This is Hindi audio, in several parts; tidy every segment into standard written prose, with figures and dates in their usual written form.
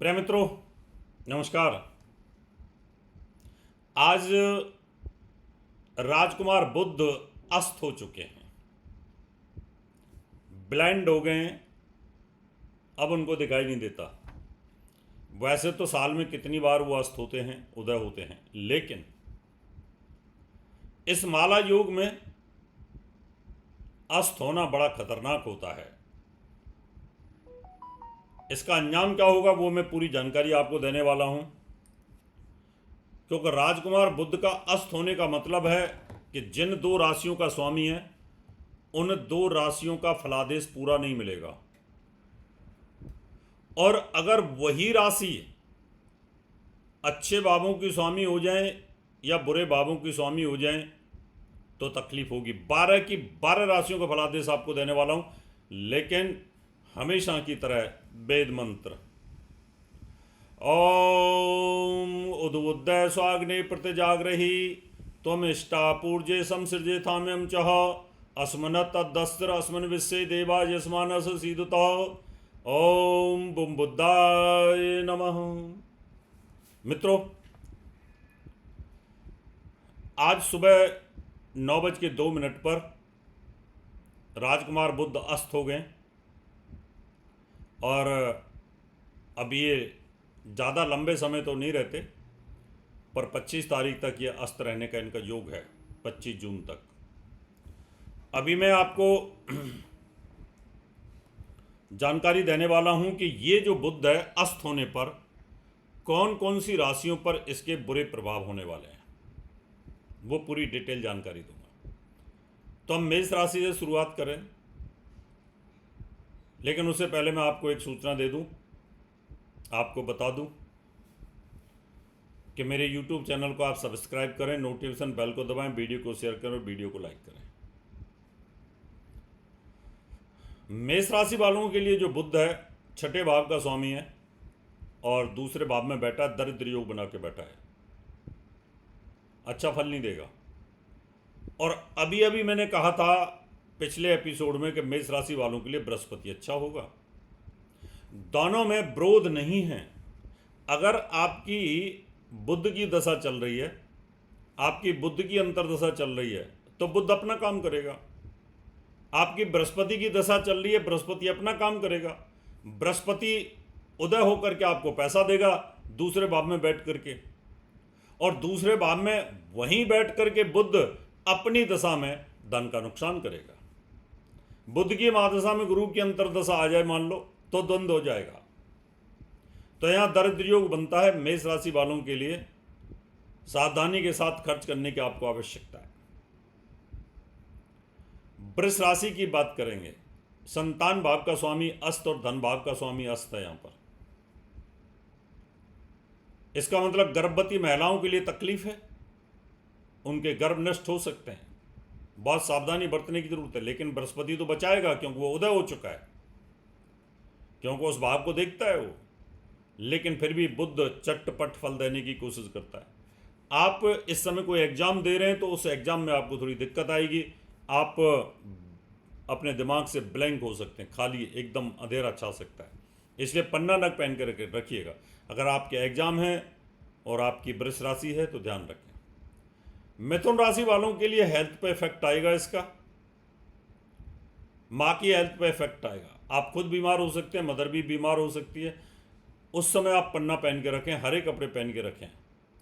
प्रिय मित्रों, नमस्कार। आज राजकुमार बुद्ध अस्त हो चुके हैं, ब्लाइंड हो गए हैं, अब उनको दिखाई नहीं देता। वैसे तो साल में कितनी बार वो अस्त होते हैं, उदय होते हैं, लेकिन इस माला योग में अस्त होना बड़ा खतरनाक होता है। इसका अंजाम क्या होगा वो मैं पूरी जानकारी आपको देने वाला हूं, क्योंकि राजकुमार बुद्ध का अस्त होने का मतलब है कि जिन दो राशियों का स्वामी है उन दो राशियों का फलादेश पूरा नहीं मिलेगा, और अगर वही राशि अच्छे बाबों की स्वामी हो जाए या बुरे बाबों की स्वामी हो जाए तो तकलीफ होगी। 12 की 12 राशियों का फलादेश आपको देने वाला हूं, लेकिन हमेशा की तरह वेद मंत्र ओम उद्बुद्ध स्वाग्ने प्रतिजाग्रही त्वम इष्टा पूर्जे संसृजे थाम्यम चह अस्मन तद्दस्त्र अस्मन विश्वे देवा यस्मान सीदुत ओम बुम बुद्धाय नमः। मित्रों, आज सुबह 9:02 पर राजकुमार बुद्ध अस्त हो गए, और अब ये ज़्यादा लंबे समय तो नहीं रहते, पर 25 तारीख तक ये अस्त रहने का इनका योग है, 25 जून तक। अभी मैं आपको जानकारी देने वाला हूं कि ये जो बुध है अस्त होने पर कौन कौन सी राशियों पर इसके बुरे प्रभाव होने वाले हैं, वो पूरी डिटेल जानकारी दूंगा। तो हम मेष राशि से शुरुआत करें, लेकिन उससे पहले मैं आपको एक सूचना दे दूं, आपको बता दूं कि मेरे YouTube चैनल को आप सब्सक्राइब करें, नोटिफिकेशन बेल को दबाएं, वीडियो को शेयर करें और वीडियो को लाइक करें। मेष राशि वालों के लिए जो बुध है छठे भाव का स्वामी है और दूसरे भाव में बैठा, दरिद्र योग बना के बैठा है, अच्छा फल नहीं देगा। और अभी अभी मैंने कहा था पिछले एपिसोड में कि मेष राशि वालों के लिए बृहस्पति अच्छा होगा। दोनों में विरोध नहीं है। अगर आपकी बुध की दशा चल रही है, आपकी बुध की अंतर्दशा चल रही है, तो बुध अपना काम करेगा। आपकी बृहस्पति की दशा चल रही है, बृहस्पति अपना काम करेगा। बृहस्पति उदय होकर के आपको पैसा देगा दूसरे भाव में बैठ करके, और दूसरे भाव में वहीं बैठ करके बुध अपनी दशा में धन का नुकसान करेगा। बुध की महादशा में गुरु की अंतर्दशा आ जाए मान लो तो द्वंद्व हो जाएगा। तो यहां दरिद्र योग बनता है। मेष राशि वालों के लिए सावधानी के साथ खर्च करने की आपको आवश्यकता है। वृष राशि की बात करेंगे, संतान भाव का स्वामी अस्त और धन भाव का स्वामी अस्त है यहां पर। इसका मतलब गर्भवती महिलाओं के लिए तकलीफ है, उनके गर्भ नष्ट हो सकते हैं, बहुत सावधानी बरतने की जरूरत है। लेकिन बृहस्पति तो बचाएगा क्योंकि वो उदय हो चुका है, क्योंकि उस भाव को देखता है वो। लेकिन फिर भी बुध चटपट फल देने की कोशिश करता है। आप इस समय कोई एग्जाम दे रहे हैं तो उस एग्जाम में आपको थोड़ी दिक्कत आएगी, आप अपने दिमाग से ब्लैंक हो सकते हैं, खाली एकदम अंधेरा छा सकता है। इसलिए पन्ना नग पहन कर रखिएगा अगर आपके एग्जाम है और आपकी वृष राशि है तो ध्यान रखें। मिथुन राशि वालों के लिए हेल्थ पे इफेक्ट आएगा, इसका माँ की हेल्थ पे इफेक्ट आएगा। आप खुद बीमार हो सकते हैं, मदर भी बीमार हो सकती है। उस समय आप पन्ना पहन के रखें, हरे कपड़े पहन के रखें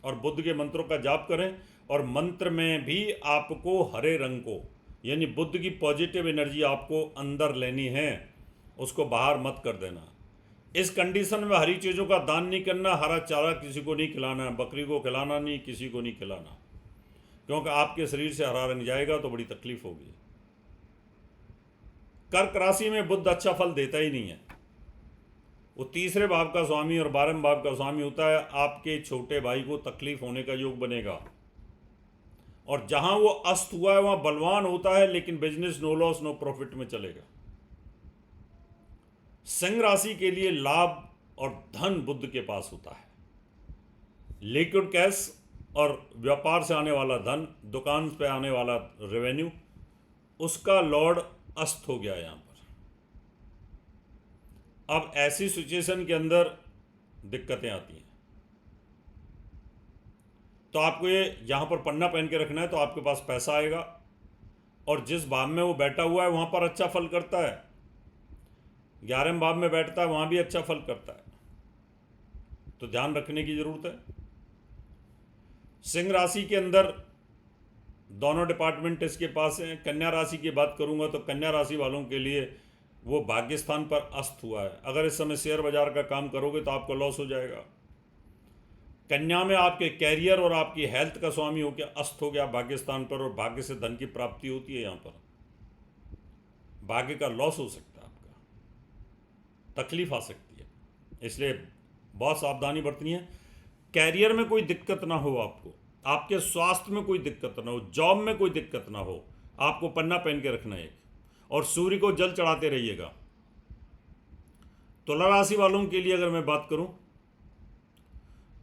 और बुद्ध के मंत्रों का जाप करें। और मंत्र में भी आपको हरे रंग को, यानी बुद्ध की पॉजिटिव एनर्जी आपको अंदर लेनी है, उसको बाहर मत कर देना। इस कंडीशन में हरी चीज़ों का दान नहीं करना, हरा चारा किसी को नहीं खिलाना, बकरी को खिलाना नहीं, किसी को नहीं खिलाना, क्योंकि आपके शरीर से हरा रंग जाएगा तो बड़ी तकलीफ होगी। कर्क राशि में बुध अच्छा फल देता ही नहीं है। वो तीसरे भाव का स्वामी और 12वें भाव का स्वामी होता है। आपके छोटे भाई को तकलीफ होने का योग बनेगा, और जहां वो अस्त हुआ है वहां बलवान होता है, लेकिन business no loss no profit में चलेगा। सिंह राशि के लिए लाभ और धन बुध के पास होता है। लिक्विड कैश और व्यापार से आने वाला धन, दुकान पे आने वाला रेवेन्यू, उसका लॉर्ड अस्त हो गया यहां पर। अब ऐसी सिचुएशन के अंदर दिक्कतें आती हैं। तो आपको ये यहाँ पर पन्ना पहन के रखना है, तो आपके पास पैसा आएगा और जिस भाव में वो बैठा हुआ है वहाँ पर अच्छा फल करता है। 11वें भाव में बैठता है, वहाँ भी अच्छा फल करता है, तो ध्यान रखने की ज़रूरत है। सिंह राशि के अंदर दोनों डिपार्टमेंट इसके पास हैं। कन्या राशि की बात करूंगा तो कन्या राशि वालों के लिए वो भाग्य स्थान पर अस्त हुआ है। अगर इस समय शेयर बाजार का काम करोगे तो आपको लॉस हो जाएगा। कन्या में आपके कैरियर और आपकी हेल्थ का स्वामी होकर अस्त हो गया भाग्य स्थान पर, और भाग्य से धन की प्राप्ति होती है। यहाँ पर भाग्य का लॉस हो सकता है, आपका तकलीफ आ सकती है, इसलिए बहुत सावधानी बरतनी है। कैरियर में कोई दिक्कत ना हो आपको, आपके स्वास्थ्य में कोई दिक्कत ना हो, जॉब में कोई दिक्कत ना हो, आपको पन्ना पहन के रखना है। और सूर्य को जल चढ़ाते रहिएगा। तुला राशि वालों के लिए अगर मैं बात करूं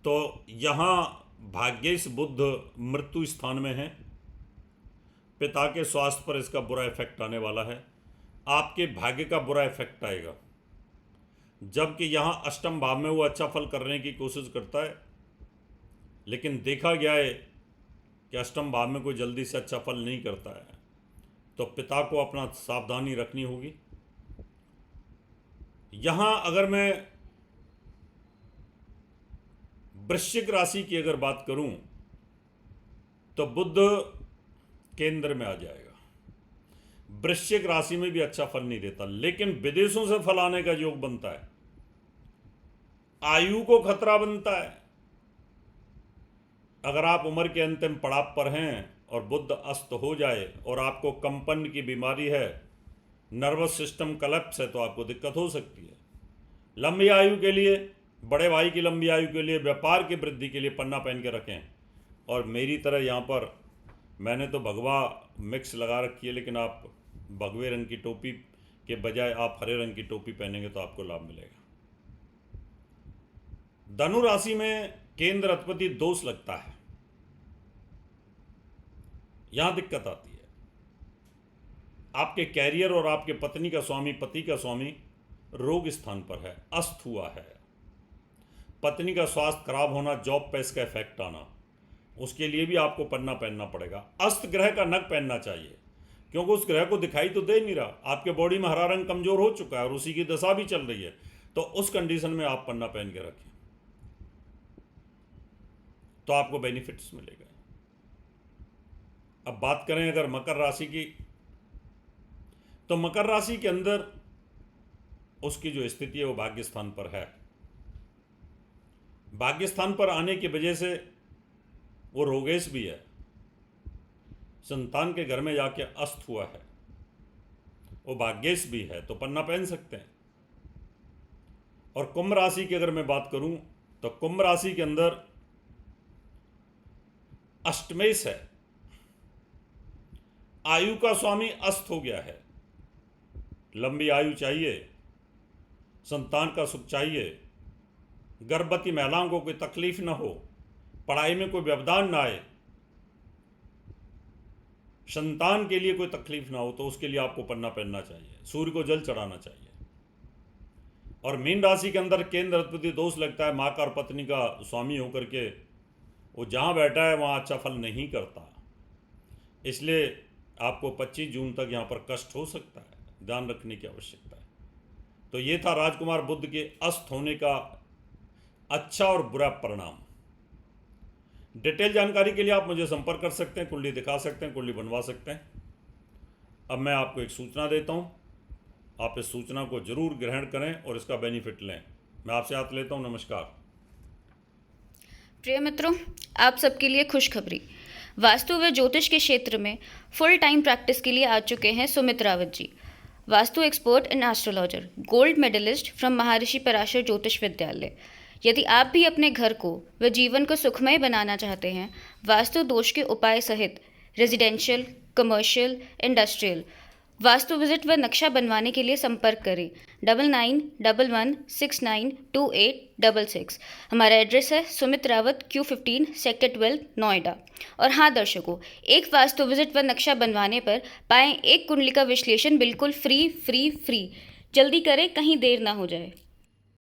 तो यहाँ भाग्येश बुध मृत्यु स्थान में है। पिता के स्वास्थ्य पर इसका बुरा इफेक्ट आने वाला है, आपके भाग्य का बुरा इफेक्ट आएगा। जबकि यहाँ अष्टम भाव में वो अच्छा फल करने की कोशिश करता है, लेकिन देखा गया है कि अष्टम भाव में कोई जल्दी से अच्छा फल नहीं करता है, तो पिता को अपना सावधानी रखनी होगी। यहाँ अगर मैं वृश्चिक राशि की अगर बात करूं तो बुध केंद्र में आ जाएगा। वृश्चिक राशि में भी अच्छा फल नहीं देता, लेकिन विदेशों से फल आने का योग बनता है, आयु को खतरा बनता है। अगर आप उम्र के अंतिम पड़ाव पर हैं और बुध अस्त हो जाए और आपको कंपन की बीमारी है, नर्वस सिस्टम कलेप्स है, तो आपको दिक्कत हो सकती है। लंबी आयु के लिए, बड़े भाई की लंबी आयु के लिए, व्यापार की वृद्धि के लिए पन्ना पहन के रखें। और मेरी तरह यहाँ पर मैंने तो भगवा मिक्स लगा रखी है, लेकिन आप भगवे रंग की टोपी के बजाय आप हरे रंग की टोपी पहनेंगे तो आपको लाभ मिलेगा। धनु राशि में केंद्र अधिपति दोष लगता है, यहां दिक्कत आती है। आपके कैरियर और आपके पत्नी का स्वामी, पति का स्वामी रोग स्थान पर है, अस्त हुआ है। पत्नी का स्वास्थ्य खराब होना, जॉब पे इसका इफेक्ट आना, उसके लिए भी आपको पन्ना पहनना पड़ेगा। अस्त ग्रह का नग पहनना चाहिए, क्योंकि उस ग्रह को दिखाई तो दे नहीं रहा। आपके बॉडी में हरा रंग कमजोर हो चुका है और उसी की दशा भी चल रही है, तो उस कंडीशन में आप पन्ना पहन के रखें तो आपको बेनिफिट्स मिलेगा। अब बात करें अगर मकर राशि की, तो मकर राशि के अंदर उसकी जो स्थिति है वो भाग्य स्थान पर है। भाग्य स्थान पर आने की वजह से वो रोगेश भी है, संतान के घर में जाके अस्त हुआ है, वो भाग्येश भी है, तो पन्ना पहन सकते हैं। और कुंभ राशि की अगर मैं बात करूं तो कुंभ राशि के अंदर अष्टमेश है, आयु का स्वामी अस्त हो गया है। लंबी आयु चाहिए, संतान का सुख चाहिए, गर्भवती महिलाओं को कोई तकलीफ ना हो, पढ़ाई में कोई व्यवधान ना आए, संतान के लिए कोई तकलीफ ना हो, तो उसके लिए आपको पन्ना पहनना चाहिए, सूर्य को जल चढ़ाना चाहिए। और मीन राशि के अंदर केंद्र अधिपति दोष लगता है, माँ का और पत्नी का स्वामी होकर के वो जहाँ बैठा है वहाँ अच्छा फल नहीं करता, इसलिए आपको 25 जून तक यहाँ पर कष्ट हो सकता है, ध्यान रखने की आवश्यकता है। तो ये था राजकुमार बुध के अस्त होने का अच्छा और बुरा परिणाम। डिटेल जानकारी के लिए आप मुझे संपर्क कर सकते हैं, कुंडली दिखा सकते हैं, कुंडली बनवा सकते हैं। अब मैं आपको एक सूचना देता हूं, आप इस सूचना को जरूर ग्रहण करें और इसका बेनिफिट लें। मैं आपसे हाथ लेता हूं, नमस्कार। प्रिय मित्रों, आप सबके लिए खुशखबरी। वास्तु व ज्योतिष के क्षेत्र में फुल टाइम प्रैक्टिस के लिए आ चुके हैं Sumit Rawat ji, vastu expert and astrologer, gold medalist from Maharshi Parashar ज्योतिष विद्यालय। यदि आप भी अपने घर को व जीवन को सुखमय बनाना चाहते हैं, वास्तु दोष के उपाय सहित residential, commercial, industrial vastu visit व नक्शा बनवाने के लिए संपर्क करें 9911692866। हमारा एड्रेस है सुमित रावत Q15 सेक्टर 12 नोएडा। और हाँ दर्शकों, एक वास्तु विजिट व नक्शा बनवाने पर पाएं एक कुंडली का विश्लेषण बिल्कुल फ्री। जल्दी करें, कहीं देर ना हो जाए।